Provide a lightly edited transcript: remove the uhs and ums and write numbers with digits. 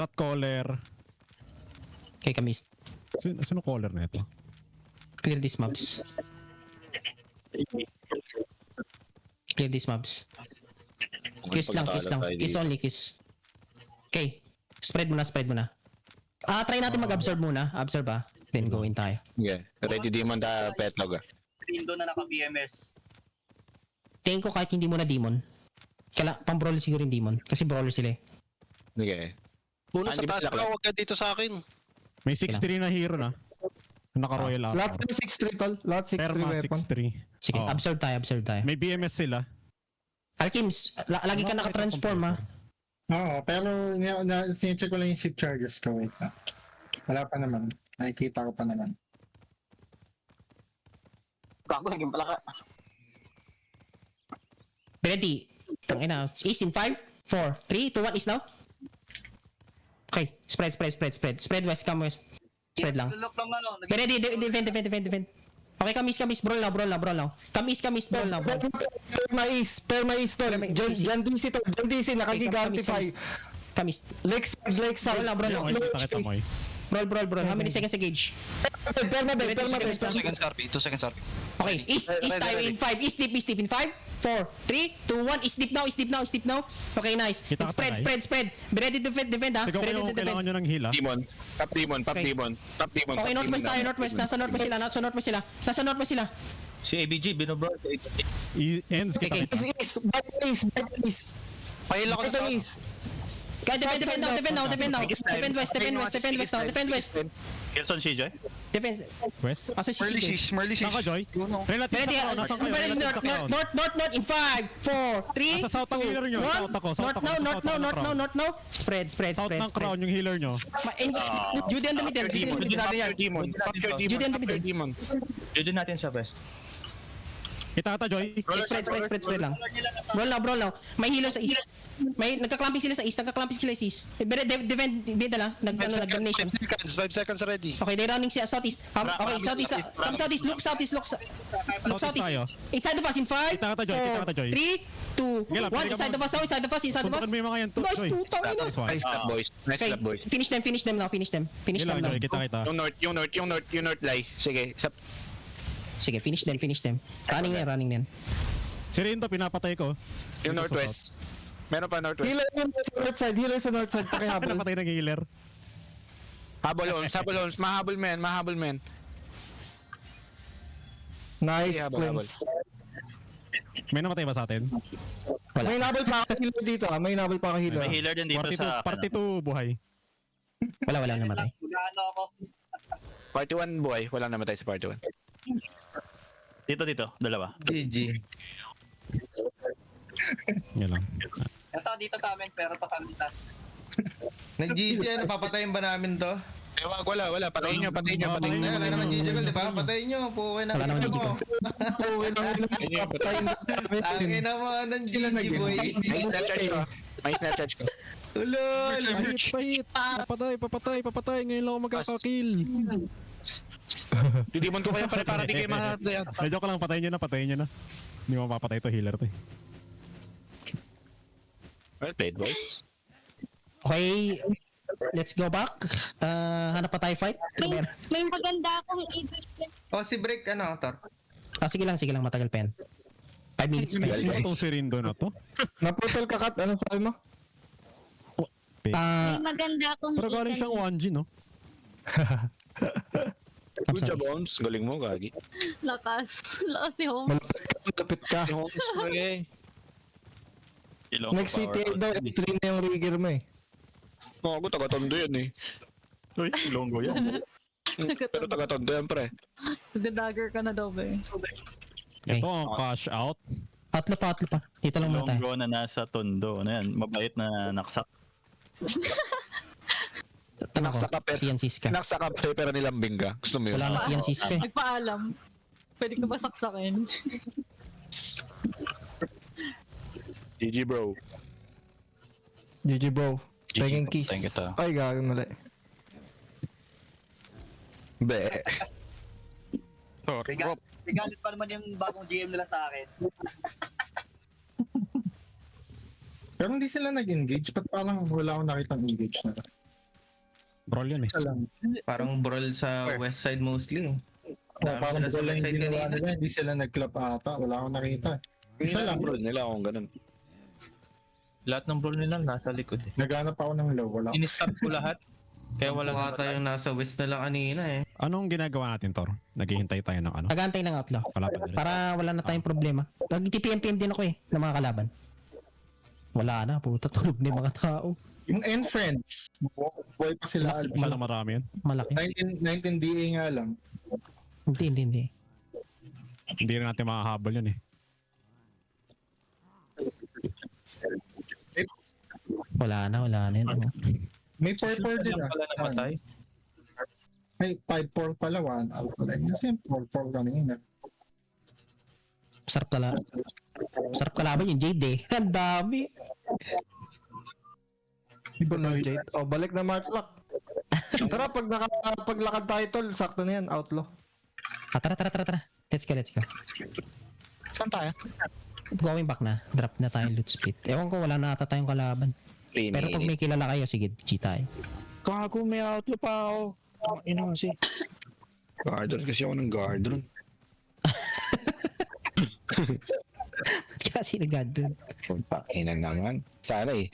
Not caller. Okay, kamis. Sino caller na ito? Clear these mobs. Clear these mobs. Kiss lang, kiss lang. Kiss only, kiss. Okay. Spread mo na. Try natin mag-absorb muna. Absorb Then go in tayo. Yeah. Ready demon da petlog Lindo na naka-BMS. Tingin ko kahit hindi mo na demon. Pang-brawler siguro yung demon. Kasi brawler sila eh. Okay. Muna sa Hindi ba taas sila ka, huwag ka dito sa akin. May 6-3 na hero na. Naka-royal Lahat up. ng 6-3 tol. Lahat 6-3 Perma weapon. 6-3. Sige, Oo. absorb tayo. May BMS sila. Alkims, lagi ka nakatransform Oo, pero sinecheck ko lang yung ship charges ko. Wait na. Wala pa naman. Nakikita ko pa naman. Bago naging pala ka. Ready. Tangina. East in 5, 4, 3, 2, 1 is now. Okay, spread. Spread west, come west. Spread lang. Look lang ano. Ready, defend. Okay, come east, brawl now. Come east, brawl now, brawl. Perma East tol. Jan DC tol. Jan DC nakagigantify. Come east. Lakeside. Brawl now. Kita mo eh. Brawl. How many seconds a gauge? Perma 2 seconds RP. Okay, east tayo in 5. East deep in 5, 4, 3, 2, 1. East deep now. Okay, nice. Kita ka pa, Spread. Be ready to defend Sigaw Be ready kayo to kung kailangan defend. nyo ng heal Demon. Top demon. Okay, northwest tayo. Nasa northwest sila. Si ABG, binobroad. Ends kita Okay. kita. East. Pahila ko sa East. Guys, defend now. Defend west now. Kilson CJ. Defend. West. Asa si CJ? Merly Saan ka, Joy? Relative Ready, sa crown. Nasaan kayo? ready, Relative sa crown. north in 5, 4, 3, Nasa south ang healer nyo. 2, 1. South ako. North now. Spread. South ng crown yung healer nyo. Judy on the middle. Demon. Demon. Judo natin sa west. Kita ka, Joy. Spread lang. Brawl now. May healer sa east. Nagka-clamping sila sa east. Defend, dala. Nag-damnation. 5 seconds ready. Okay, they're running southeast. Okay, southeast. Come southeast. Look southeast. Look southeast. tayo. Inside of us in 5, Kita ka, Joy. 3, 2, Sige lang, 1. pwede ka Inside of us now. Inside of us. Suntukan mo yung mga yan, Guys, Joy. putang ina. Nice one. Nice slap boys. Okay, finish them now. Finish them Ilang, now. Joy. Kita. Yung north lie. Sige. Sige, finish them. Running yan. Si Rindo, pinapatay ko. Yung northwest. Meron pa northwest. Healer sa north side. Pakihabol. Pinapatay ng healer. Habol Holmes. Mahabol men. Nice Habol. cleanse. May namatay ba sa atin? May nabal pa ako healer dito. May nabal pa ako healer. May healer din dito 42, sa... party 2 buhay. Wala namatay. Mag-ano ako. Party 1 buhay. Walang namatay sa party 1. Dito, dalawa. GG. Yan lang. Ito dito sa amin pero pa kami sa. Nag-GG ano, papatayin ba namin to? Wala. Patayin nyo. Wala naman GG gold, di ba? Patayin nyo, pukin na. Wala naman GG gold. Tangin naman ng GG boy. May snap charge ko. Ulol! Pahit. Papatay. Ngayon lang ako magkakakill. Yung demon ko kaya para di kayo mahanap na yan. Joke lang, patayin nyo na. Hindi mo mapapatay to, healer to eh. Well played, boys. Okay, let's go back. Hanap pa tayo fight. May maganda akong ibig. O si Brick, ano, Tot? Sige lang, matagal pa yan. 5 minutes pa yan. Ano tong si Rindo na to? Naputol ka kat. Ano sabi mo? May maganda akong Pero galing siyang 1G, no? Good job, Holmes. Galing mo, Gagi. Lakas ni Holmes. Malapit ka. Si Holmes, pre. Next city daw, X3 na yung rigger mo eh. Ako, taga-tondo yan eh. Uy, Ilonggo yan. Pero taga-tondo yan, pre. Nag-dagger ka na daw ba eh. Ito ang cash out. Atlo pa. Dito lang muna tayo. Ilonggo na nasa tondo. Ano yan? Mabait na naksak. Siyan Siska. Naksaka pre, pero nilambing ka. Gusto mo yun? Wala na siyan Siska eh. Nagpaalam. Pwede ko ba saksakin? GG, bro. GG bro. Penging kiss. Thank you, ta. Ay, gagawin mali. Be. Galit pa naman yung bagong GM nila sa akin. Pero hindi sila nag-engage. Ba't parang wala akong nakitang engage na? Brawl yan eh. Isa lang. Parang brawl sa west side mostly. Dami Parang sila sa wala west yung side ginawa kanina. nila. Hindi sila nag-club ata. Wala akong nakita. Isa lang. Bro, nila akong ganun. Lahat ng brawl nila nasa likod eh. Naghanap ako ng low. Wala. In-stop ko lahat. Kaya wala Wala tayong nasa west na lang kanina eh. Anong ginagawa natin, Tor? Naghihintay tayo ng ano? Nagantay ng outlaw. Kalaban nila. Para wala na tayong problema. Nag-TPM-PM din ako eh, ng mga kalaban. Wala na, puta, tulog na yung mga tao. Yung end friends. Boy pa sila. Masyadong marami yan. Malaki. 19 DA nga lang. Hindi. Hindi rin natin makahabol yun eh. Wala na yun. Ano. May purple din lang pala namatay. May 5-4 pala. 1 out pa rin. Kasi 4-4 kanina. Sarap kalaban yung Jade eh. Ang dami. Iba na Jade. Oh, balik na Martlock. Tara, pag paglakad tayo tol, sakto na yan, outlaw. Tara. Let's go. Saan tayo? Going back na. Drop na tayong loot split. Ewan ko, wala na ata tayong kalaban. Pero pag may kilala kayo, sige, G tayo. Kago, may outlaw pa ako. Ina kasi. Guardron kasi ako ng guardron. Kasi nagad dun. Pakinan naman. Sana eh.